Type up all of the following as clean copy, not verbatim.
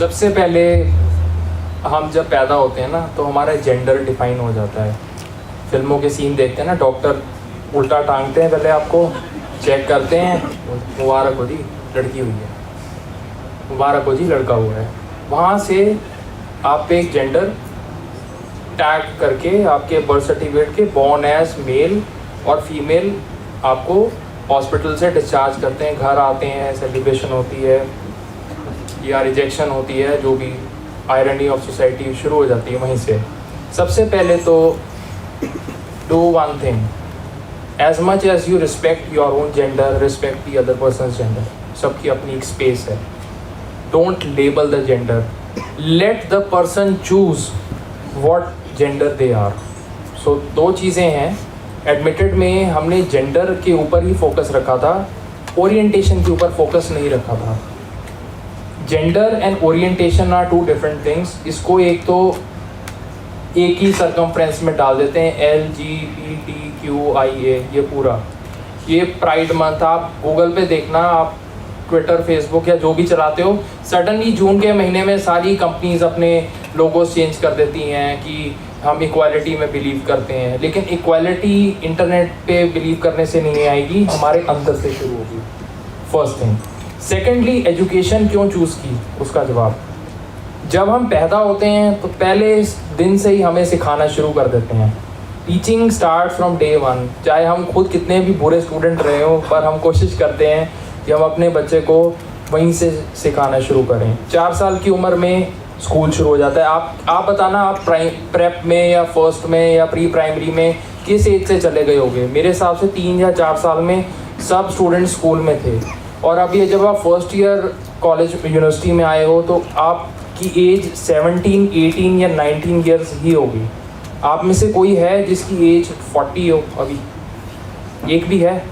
सबसे पहले हम जब पैदा होते हैं ना तो हमारा जेंडर डिफाइन हो जाता है। फिल्मों के सीन देखते हैं ना, डॉक्टर उल्टा टांगते हैं, पहले आपको चेक करते हैं, मुबारक हो जी लड़की हुई है, मुबारक हो जी लड़का हुआ है। वहाँ से आप पे एक जेंडर टैग करके आपके बर्थ सर्टिफिकेट के बॉर्न एज मेल और फीमेल आपको हॉस्पिटल से डिस्चार्ज करते हैं, घर आते हैं, सेलिब्रेशन होती है या रिजेक्शन होती है, जो भी आयरनी ऑफ सोसाइटी शुरू हो जाती है वहीं से। सबसे पहले तो do one thing, as much as you respect your own gender, respect the other person gender. सबकी अपनी एक स्पेस है। Don't label the gender, let the person choose what gender they are. So दो चीज़ें हैं। एडमिटेड में हमने gender के ऊपर ही फोकस रखा था, ओरिएंटेशन के ऊपर फोकस नहीं रखा था। Gender and orientation are two different things. इसको एक तो एक ही सरकमफ्रेंस में डाल देते हैं, LGBTQIA, ये पूरा। ये प्राइड मंथ, आप गूगल पे देखना, आप ट्विटर, फेसबुक या जो भी चलाते हो, सडनली जून के महीने में सारी कंपनीज अपने लोगोस चेंज कर देती हैं कि हम इक्वालिटी में बिलीव करते हैं। लेकिन इक्वालिटी इंटरनेट पे बिलीव करने से नहीं आएगी, हमारे अंदर से शुरू होगी, फर्स्ट थिंग। सेकेंडली, एजुकेशन क्यों चूज़ की, उसका जवाब, जब हम पैदा होते हैं तो पहले इस दिन से ही हमें सिखाना शुरू कर देते हैं। Teaching start from day one. चाहे हम खुद कितने भी बुरे स्टूडेंट रहे हो, पर हम कोशिश करते हैं कि हम अपने बच्चे को वहीं से सिखाना शुरू करें। 4 साल की उम्र में स्कूल शुरू हो जाता है। आप बताना, आप प्रेप में या फर्स्ट में या प्री प्राइमरी में किस एज से चले गए होंगे। मेरे हिसाब से 3 या 4 साल में सब स्टूडेंट स्कूल में थे। और अब ये जब आप फर्स्ट ईयर कॉलेज यूनिवर्सिटी में आए हो तो आपकी एज 17, 18 या 19 ईयर्स ही होगी। आप में से कोई है जिसकी एज 40 हो? अभी एक भी है?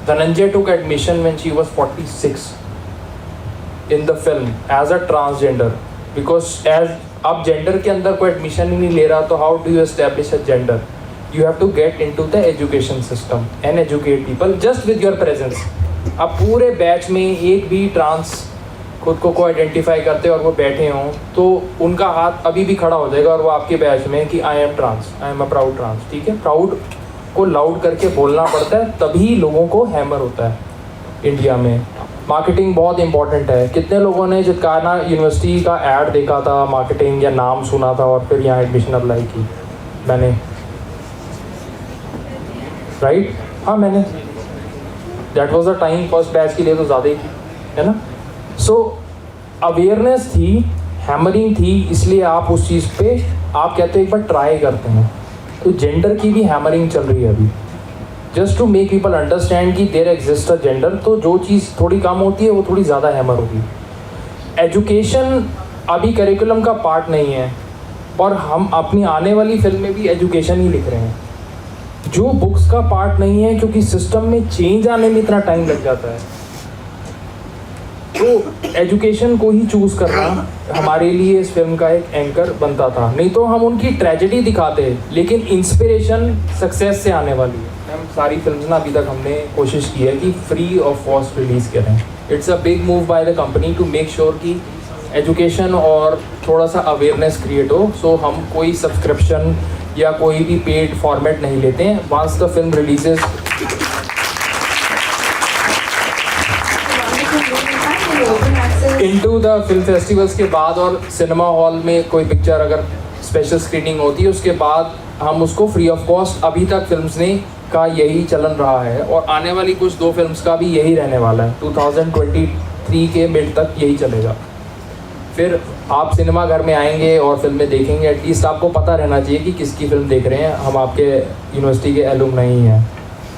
Dhananjay took admission when she was 46 in the film as a transgender, because as अब जेंडर के अंदर कोई एडमिशन ही नहीं ले रहा, तो how do you establish a gender? You have to get into the education system and educate people just with your presence. अब पूरे बैच में एक भी ट्रांस खुद को आइडेंटिफाई करते और वो बैठे हों तो उनका हाथ अभी भी खड़ा हो जाएगा और वो आपके बैच में कि I am trans, I am a proud trans. ठीक है, प्राउड को लाउड करके बोलना पड़ता है, तभी लोगों को हैमर होता है। इंडिया में मार्केटिंग बहुत इंपॉर्टेंट है। कितने लोगों ने चितकाना यूनिवर्सिटी का ऐड देखा था, मार्केटिंग या नाम सुना था और फिर यहाँ एडमिशन अप्लाई की? मैंने, राइट? हाँ मैंने। That was the time first batch के लिए तो ज़्यादा ही थी, है ना? सो अवेयरनेस थी, हैमरिंग थी, इसलिए आप उस चीज़ पे आप कहते हो एक बार ट्राई करते हैं। तो जेंडर की भी हैमरिंग चल रही है अभी, just to make people understand कि देयर एग्जिस्ट अ जेंडर। तो जो चीज़ थोड़ी कम होती है वो थोड़ी ज़्यादा हैमर होगी। एजुकेशन अभी करिकुलम का पार्ट नहीं है, और हम अपनी आने वाली फिल्म में भी एजुकेशन ही लिख रहे हैं जो बुक्स का पार्ट नहीं है, क्योंकि सिस्टम में चेंज आने में इतना टाइम लग जाता है। तो एजुकेशन को ही चूज़ करना हमारे लिए इस फिल्म का एक एंकर बनता था। नहीं तो हम उनकी ट्रेजेडी दिखाते, लेकिन इंस्पिरेशन सक्सेस से आने वाली है। हम सारी फिल्म्स ना अभी तक हमने कोशिश की है कि फ्री ऑफ कॉस्ट रिलीज़ करें। It's a big move by the company to make sure कि एजुकेशन और थोड़ा सा अवेयरनेस क्रिएट हो। सो हम कोई सब्सक्रिप्शन या कोई भी पेड फॉर्मेट नहीं लेते हैं। Once the film releases into the film festivals के बाद और सिनेमा हॉल में कोई पिक्चर अगर स्पेशल स्क्रीनिंग होती है उसके बाद हम उसको फ्री ऑफ कॉस्ट, अभी तक फिल्म्स ने का यही चलन रहा है और आने वाली कुछ 2 फिल्म्स का भी यही रहने वाला है। 2023 के मिड तक यही चलेगा। फिर आप सिनेमा घर में आएंगे और फिल्में देखेंगे, एटलीस्ट आपको पता रहना चाहिए कि किसकी फिल्म देख रहे हैं। हम आपके यूनिवर्सिटी के एलुमनाई हैं।